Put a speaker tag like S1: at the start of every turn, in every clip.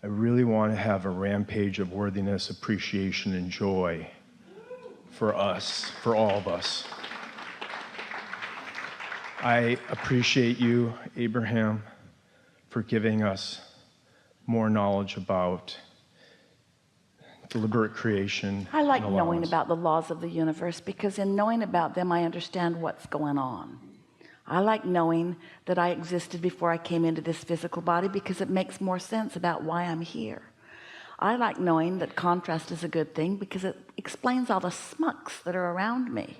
S1: I really want to have a rampage of worthiness, appreciation, and joy for us, for all of us. I appreciate you, Abraham, for giving us more knowledge about deliberate creation.
S2: I like knowing about the laws of the universe, because in knowing about them, I understand what's going on. I like knowing that I existed before I came into this physical body, because it makes more sense about why I'm here. I like knowing that contrast is a good thing, because it explains all the smucks that are around me.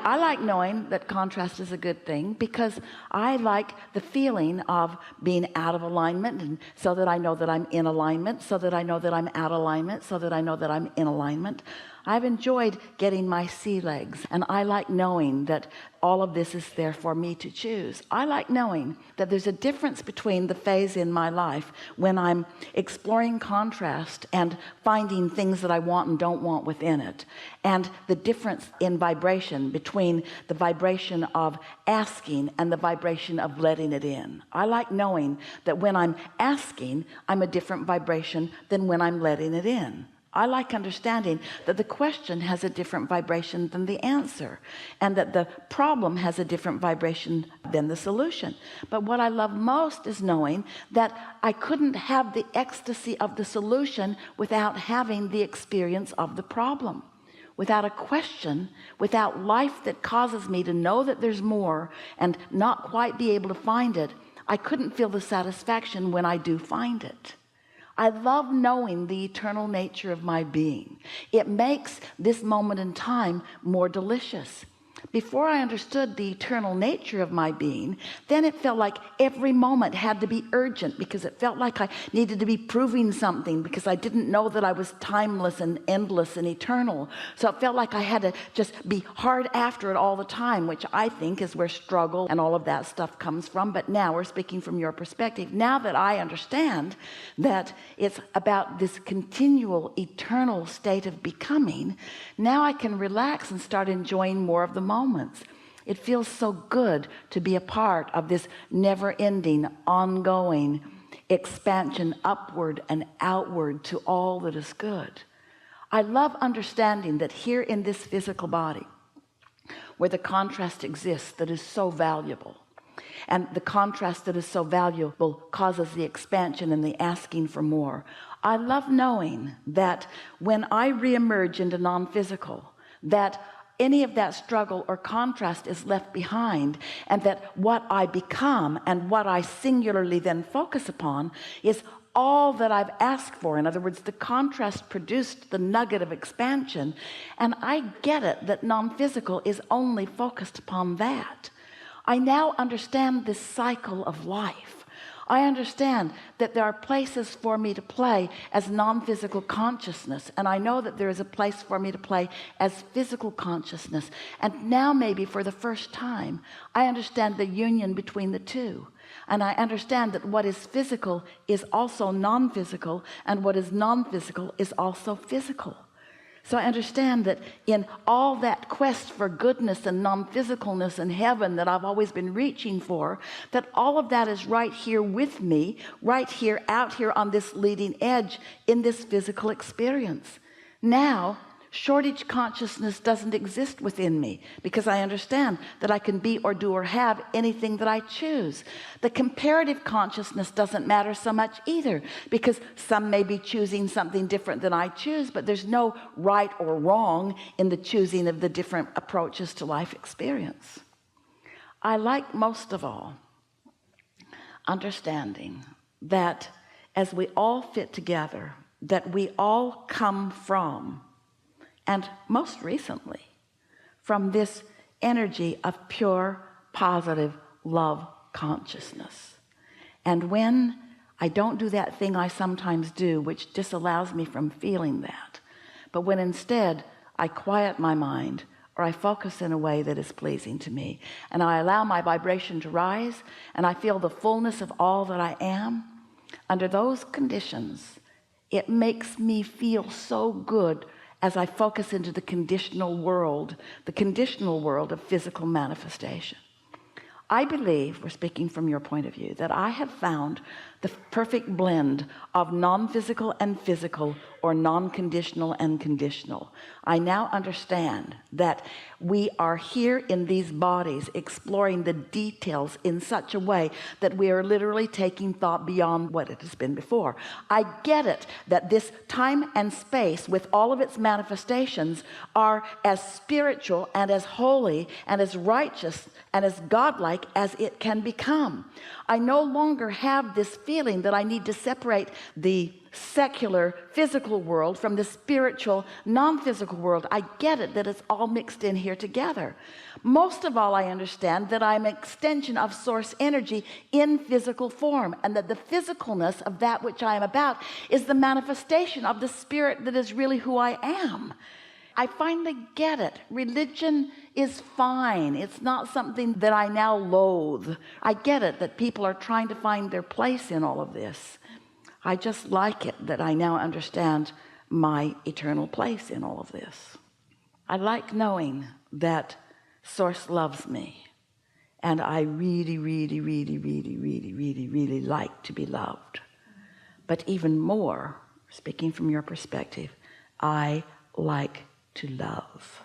S2: I like knowing that contrast is a good thing, because I like the feeling of being out of alignment, and so that I know that I'm in alignment, so that I know that I'm out of alignment, so that I know that I'm in alignment. I've enjoyed getting my sea legs, and I like knowing that all of this is there for me to choose. I like knowing that there's a difference between the phase in my life when I'm exploring contrast and finding things that I want and don't want within it, and the difference in vibration between the vibration of asking and the vibration of letting it in. I like knowing that when I'm asking, I'm a different vibration than when I'm letting it in. I like understanding that the question has a different vibration than the answer, and that the problem has a different vibration than the solution. But what I love most is knowing that I couldn't have the ecstasy of the solution without having the experience of the problem. Without a question, without life that causes me to know that there's more and not quite be able to find it, I couldn't feel the satisfaction when I do find it. I love knowing the eternal nature of my being. It makes this moment in time more delicious. Before I understood the eternal nature of my being, then it felt like every moment had to be urgent, because it felt like I needed to be proving something, because I didn't know that I was timeless and endless and eternal. So it felt like I had to just be hard after it all the time, which I think is where struggle and all of that stuff comes from. But now we're speaking from your perspective. Now that I understand that it's about this continual eternal state of becoming, now I can relax and start enjoying more of the moments. It feels so good to be a part of this never-ending, ongoing expansion upward and outward to all that is good. I love understanding that here in this physical body, where the contrast exists that is so valuable, and the contrast that is so valuable causes the expansion and the asking for more. I love knowing that when I reemerge into non-physical, that any of that struggle or contrast is left behind, and that what I become and what I singularly then focus upon is all that I've asked for. In other words, the contrast produced the nugget of expansion, and I get it that non-physical is only focused upon that. I now understand this cycle of life. I understand that there are places for me to play as non-physical consciousness, and I know that there is a place for me to play as physical consciousness. And now, maybe for the first time, I understand the union between the two, and I understand that what is physical is also non-physical, and what is non-physical is also physical. So I understand that in all that quest for goodness and non-physicalness and heaven that I've always been reaching for, that all of that is right here with me, right here, out here on this leading edge in this physical experience. Now, shortage consciousness doesn't exist within me, because I understand that I can be or do or have anything that I choose. The comparative consciousness doesn't matter so much either, because some may be choosing something different than I choose, but there's no right or wrong in the choosing of the different approaches to life experience. I like most of all understanding that as we all fit together, that we all come from, and most recently, from this energy of pure, positive love consciousness. And when I don't do that thing I sometimes do, which disallows me from feeling that, but when instead I quiet my mind, or I focus in a way that is pleasing to me, and I allow my vibration to rise, and I feel the fullness of all that I am, under those conditions, it makes me feel so good as I focus into the conditional world of physical manifestation. I believe, we're speaking from your point of view, that I have found the perfect blend of non-physical and physical, or non-conditional and conditional. I now understand that we are here in these bodies exploring the details in such a way that we are literally taking thought beyond what it has been before. I get it that this time and space with all of its manifestations are as spiritual and as holy and as righteous and as godlike as it can become. I no longer have this feeling that I need to separate the secular physical world from the spiritual non-physical world. I get it that it's all mixed in here together. Most of all, I understand that I'm an extension of source energy in physical form, and that the physicalness of that which I am about is the manifestation of the spirit that is really who I am. I finally get it. Religion is fine. It's not something that I now loathe. I get it that people are trying to find their place in all of this. I just like it that I now understand my eternal place in all of this. I like knowing that Source loves me, and I really like to be loved. But even more, speaking from your perspective, I like to love.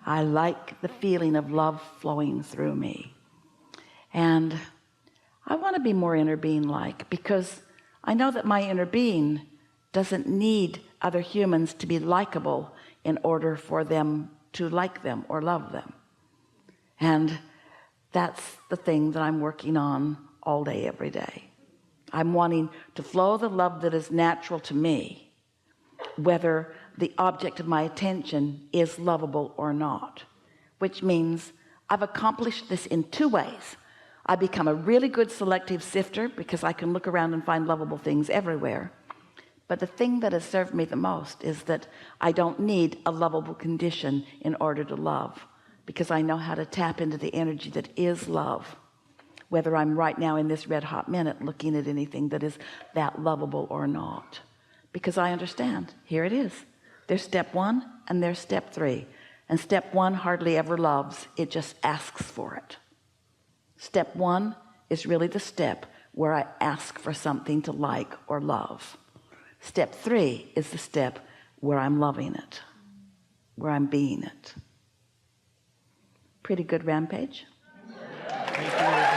S2: I like the feeling of love flowing through me, and I want to be more inner being like, because I know that my inner being doesn't need other humans to be likable in order for them to like them or love them. And that's the thing that I'm working on all day, every day. I'm wanting to flow the love that is natural to me, whether the object of my attention is lovable or not, which means I've accomplished this in two ways. I become a really good selective sifter because I can look around and find lovable things everywhere. But the thing that has served me the most is that I don't need a lovable condition in order to love, because I know how to tap into the energy that is love, whether I'm right now in this red hot minute looking at anything that is that lovable or not, because I understand here it is. There's step one and there's step three, and step one hardly ever loves, it just asks for it. Step one is really the step where I ask for something to like or love. Step three is the step where I'm loving it, where I'm being it. Pretty good, Rampage?
S1: Thank you.